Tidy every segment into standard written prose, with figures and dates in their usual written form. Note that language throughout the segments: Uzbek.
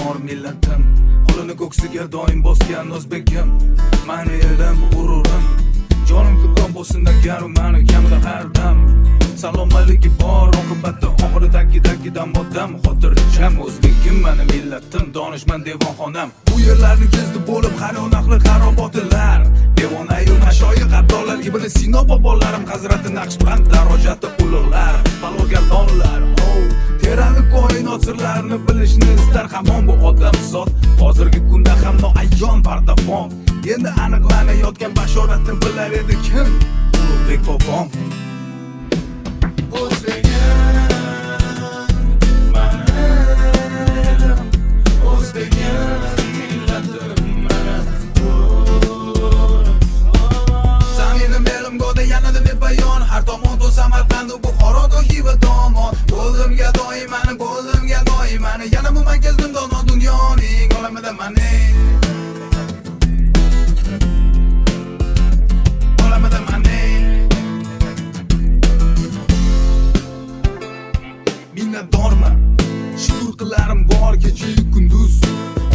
bor millatim, qo'lini ko'ksiga doim bosgan o'zbekim. Mani elim, g'ururim, jonim fikrim bo'lsin agar mani kamda har dam. Salomatligi bor oqibatda oxiridagidan moddam. Xotirjam o'zbekim mani millatim, donishmand devonxonam. Bu yerlarni kezdi bo'lib xayol ahli xarobotilar, devonayu mashoyix abdollar, Ibn Sino bobolarim, Hazrati Naqshband darajati ulug'lar, balogardonlar. Teranli koinot sirlarini bilishni istar hamon bu odam zot. Hozirgi kunda ham noayyon pardafon, endi aniqlanayotgan bashoratni bilar edi kim? Ulug'bek bobom. Har tomon to Samarqand, Buxoro, Xiva tomon. Bo'ldim gadoy mani, bo'ldim gadoy mani. Yana bu markazdim dono dunyoning olamida mani. Olamida mani. Minnatdorman. Shukur qilarim bor kecha-yu kunduz.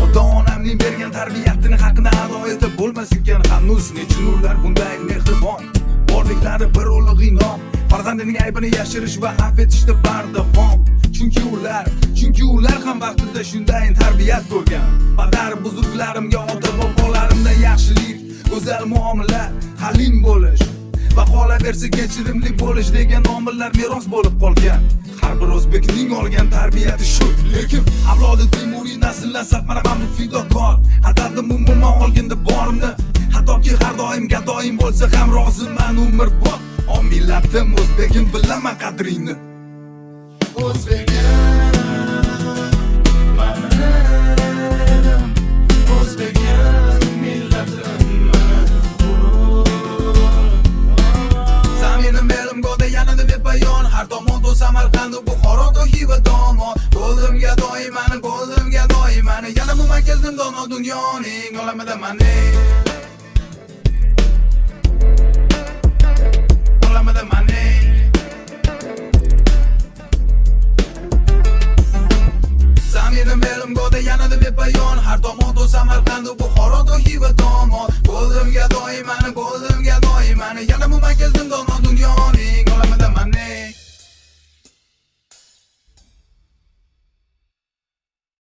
Ota-onamning bergan tarbiyatini haqini ado etib bo'lmas ekan hanuz. Nechun nurlar bunday mehribon, borliklari bir ulug' inom. Farzandining aybini yashirish va afv etishda bardavom. Chunki ular ham vaqtida shunday tarbiyat ko'rgan. Padar buzurglarimga, ota bobolarimdan yaxshilik, go'zal muomala, halim bo'lish va qolaversa kechirimli bo'lish degan omillar meros bo'lib qolgan. Har bir o'zbekning olgan tarbiyati shu. Lekin avlodi Temuriy nasllar safmara mamnun fidokor. Atadim umuman olganda borimni, hattoki har doim gadoyim bo'lsa ham roziman umrbod. O millatim o'zbegim, bilaman qadringni. O'zbegim, mani elim, o'zbegim, millatim mani. Zaminim elim go'da yanada bepayon, har tomon to Samarqand, Buxoro, Xiva tomon. Bo'ldim gadoy mani, bo'ldim gadoy mani. Yana bu markazdim dono dunyoning olamida mani. Yanada bepayon, har tomon to Samarqand, Buxoro, Xiva tomon. Bo'ldim gadoy mani, bo'ldim gadoy mani. Yana bu markazdim dono dunyoning